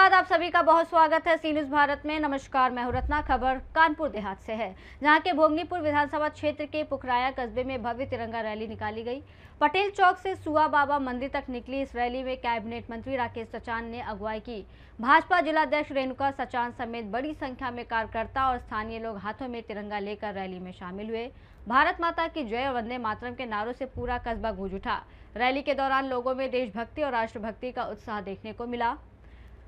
धन्यवाद। आप सभी का बहुत स्वागत है सी न्यूज़ भारत में। नमस्कार, मैं हूं रत्ना। खबर कानपुर देहात से है, जहां के भोगनीपुर विधानसभा क्षेत्र के पुखराया कस्बे में भव्य तिरंगा रैली निकाली गई। पटेल चौक से सुआ बाबा मंदिर तक निकली इस रैली में कैबिनेट मंत्री राकेश सचान ने अगुवाई की। भाजपा जिलाध्यक्ष रेणुका सचान समेत बड़ी संख्या में कार्यकर्ता और स्थानीय लोग हाथों में तिरंगा लेकर रैली में शामिल हुए। भारत माता की जय और वंदे मातरम के नारों से पूरा कस्बा गूंज उठा। रैली के दौरान लोगों में देशभक्ति और राष्ट्रभक्ति का उत्साह देखने को मिला।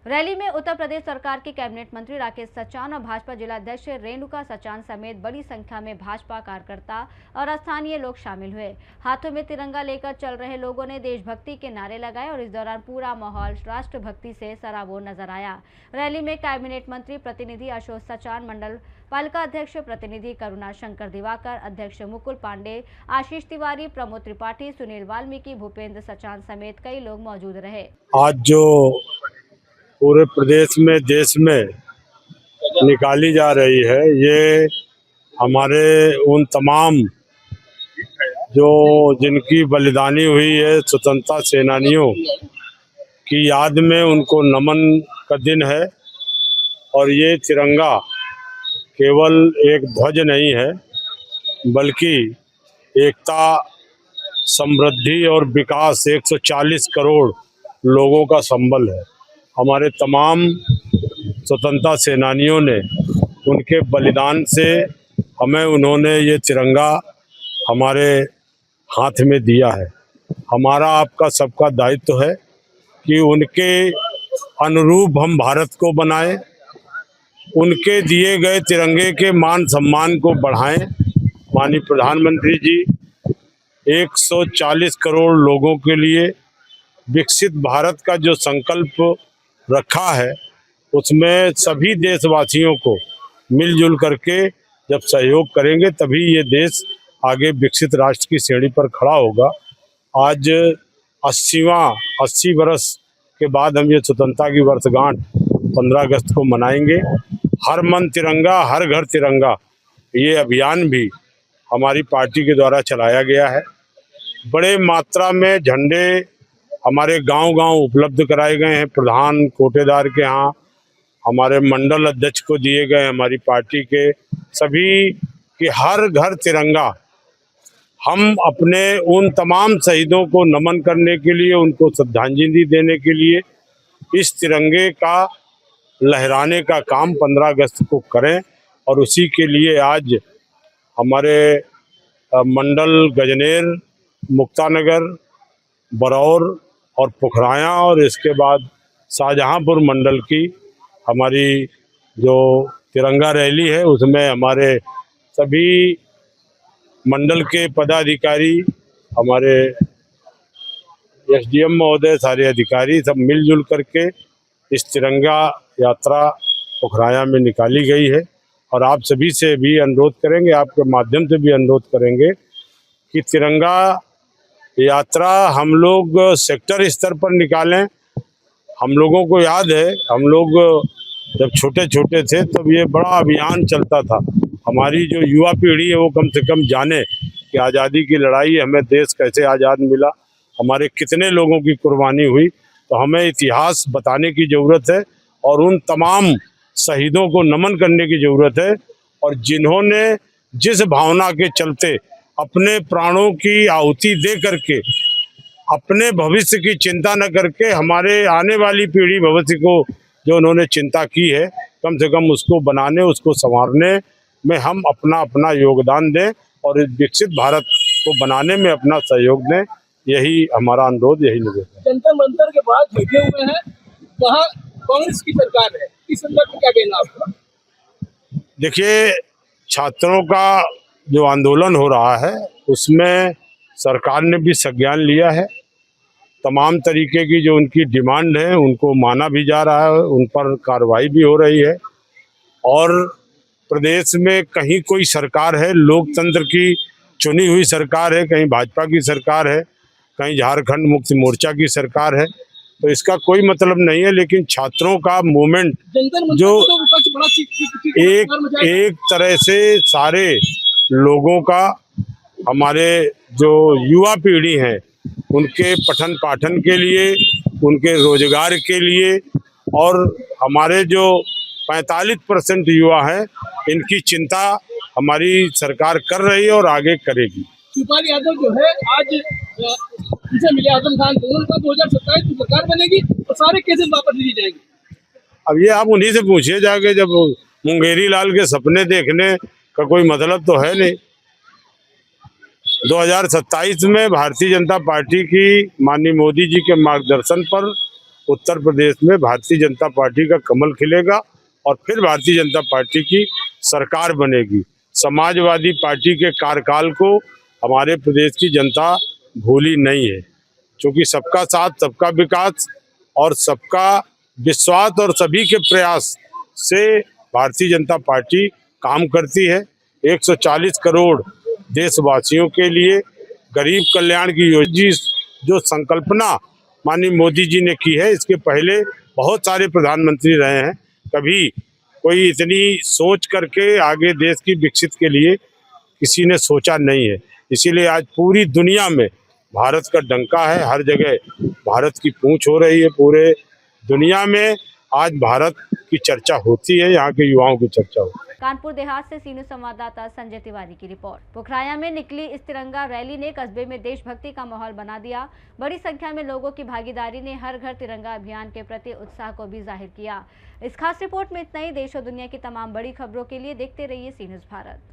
रैली में उत्तर प्रदेश सरकार के कैबिनेट मंत्री राकेश सचान और भाजपा जिलाध्यक्ष रेणुका सचान समेत बड़ी संख्या में भाजपा कार्यकर्ता और स्थानीय लोग शामिल हुए। हाथों में तिरंगा लेकर चल रहे लोगों ने देशभक्ति के नारे लगाए और इस दौरान पूरा माहौल राष्ट्रभक्ति से सराबोर नजर आया। रैली में कैबिनेट मंत्री प्रतिनिधि अशोक सचान, मंडल पालिका अध्यक्ष प्रतिनिधि करुणा शंकर दिवाकर, अध्यक्ष मुकुल पांडे, आशीष तिवारी, प्रमोद त्रिपाठी, सुनील वाल्मीकि, भूपेंद्र सचान समेत कई लोग मौजूद रहे। आज जो पूरे प्रदेश में, देश में निकाली जा रही है, ये हमारे उन तमाम जो जिनकी बलिदानी हुई है स्वतंत्रता सेनानियों की याद में उनको नमन का दिन है। और ये तिरंगा केवल एक ध्वज नहीं है, बल्कि एकता, समृद्धि और विकास 140 करोड़ लोगों का संबल है। हमारे तमाम स्वतंत्रता सेनानियों ने, उनके बलिदान से हमें उन्होंने ये तिरंगा हमारे हाथ में दिया है। हमारा आपका सबका दायित्व है कि उनके अनुरूप हम भारत को बनाएं, उनके दिए गए तिरंगे के मान सम्मान को बढ़ाएं। माननीय प्रधानमंत्री जी 140 करोड़ लोगों के लिए विकसित भारत का जो संकल्प रखा है, उसमें सभी देशवासियों को मिलजुल करके जब सहयोग करेंगे तभी ये देश आगे विकसित राष्ट्र की श्रेणी पर खड़ा होगा। आज 80 वर्ष के बाद हम ये स्वतंत्रता की वर्षगांठ 15 अगस्त को मनाएंगे। हर मन तिरंगा, हर घर तिरंगा, ये अभियान भी हमारी पार्टी के द्वारा चलाया गया है। बड़े मात्रा में झंडे हमारे गांव-गांव उपलब्ध कराए गए हैं। प्रधान कोटेदार के यहाँ, हमारे मंडल अध्यक्ष को दिए गए, हमारी पार्टी के सभी के हर घर तिरंगा। हम अपने उन तमाम शहीदों को नमन करने के लिए, उनको श्रद्धांजलि देने के लिए इस तिरंगे का लहराने का काम 15 अगस्त को करें। और उसी के लिए आज हमारे मंडल गजनेर, मुक्तानगर, बरौर और पुखराया और इसके बाद शाहजहांपुर मंडल की हमारी जो तिरंगा रैली है, उसमें हमारे सभी मंडल के पदाधिकारी, हमारे एसडीएम महोदय, सारे अधिकारी सब मिलजुल करके इस तिरंगा यात्रा पुखराया में निकाली गई है। और आप सभी से भी अनुरोध करेंगे, आपके माध्यम से भी अनुरोध करेंगे कि तिरंगा यात्रा हम लोग सेक्टर स्तर पर निकालें। हम लोगों को याद है, हम लोग जब छोटे छोटे थे तब ये बड़ा अभियान चलता था। हमारी जो युवा पीढ़ी है वो कम से कम जाने कि आज़ादी की लड़ाई, हमें देश कैसे आज़ाद मिला, हमारे कितने लोगों की कुर्बानी हुई। तो हमें इतिहास बताने की ज़रूरत है और उन तमाम शहीदों को नमन करने की ज़रूरत है। और जिन्होंने जिस भावना के चलते अपने प्राणों की आहुति दे करके, अपने भविष्य की चिंता न करके हमारे आने वाली पीढ़ी भविष्य को जो उन्होंने चिंता की है, कम से कम उसको बनाने, उसको संवारने में हम अपना अपना योगदान दें और इस विकसित भारत को बनाने में अपना सहयोग दें। यही हमारा अनुरोध, यही निवेदन। जंतर मंतर के बाद बैठे हुए हैं, वहाँ कांग्रेस की सरकार है, इस संदर्भ में क्या कहना आपका? देखिए, छात्रों का जो आंदोलन हो रहा है उसमें सरकार ने भी संज्ञान लिया है। तमाम तरीके की जो उनकी डिमांड है उनको माना भी जा रहा है, उन पर कार्रवाई भी हो रही है। और प्रदेश में कहीं कोई सरकार है, लोकतंत्र की चुनी हुई सरकार है, कहीं भाजपा की सरकार है, कहीं झारखंड मुक्ति मोर्चा की सरकार है, तो इसका कोई मतलब नहीं है। लेकिन छात्रों का मूवमेंट जो एक तरह से सारे लोगों का, हमारे जो युवा पीढ़ी है उनके पठन पाठन के लिए, उनके रोजगार के लिए और हमारे जो 45% युवा हैं, इनकी चिंता हमारी सरकार कर रही है और आगे करेगी। शिवपाल यादव जो है आज उनसे मिले आजम खान, दोनों का 2027 में सरकार बनेगी और सारे केसेस वापस लिए जाएंगे। अब ये आप उन्हीं से पूछिए जाके, जब मुंगेरी लाल के सपने देखने का कोई मतलब तो है नहीं। 2027 में भारतीय जनता पार्टी की माननीय मोदी जी के मार्गदर्शन पर उत्तर प्रदेश में भारतीय जनता पार्टी का कमल खिलेगा और फिर भारतीय जनता पार्टी की सरकार बनेगी। समाजवादी पार्टी के कार्यकाल को हमारे प्रदेश की जनता भूली नहीं है, क्योंकि सबका साथ, सबका विकास और सबका विश्वास और सभी के प्रयास से भारतीय जनता पार्टी काम करती है। 140 करोड़ देशवासियों के लिए गरीब कल्याण की योजना जो संकल्पना माननीय मोदी जी ने की है, इसके पहले बहुत सारे प्रधानमंत्री रहे हैं, कभी कोई इतनी सोच करके आगे देश की विकसित के लिए किसी ने सोचा नहीं है। इसीलिए आज पूरी दुनिया में भारत का डंका है, हर जगह भारत की पूंछ हो रही है। पूरे दुनिया में आज भारत की चर्चा होती है, यहाँ के युवाओं की चर्चा होती है। कानपुर देहात से सीनियर संवाददाता संजय तिवारी की रिपोर्ट। पोखराया में निकली इस तिरंगा रैली ने कस्बे में देशभक्ति का माहौल बना दिया। बड़ी संख्या में लोगों की भागीदारी ने हर घर तिरंगा अभियान के प्रति उत्साह को भी जाहिर किया। इस खास रिपोर्ट में इतना ही। देश और दुनिया की तमाम बड़ी खबरों के लिए देखते रहिए सी न्यूज़ भारत।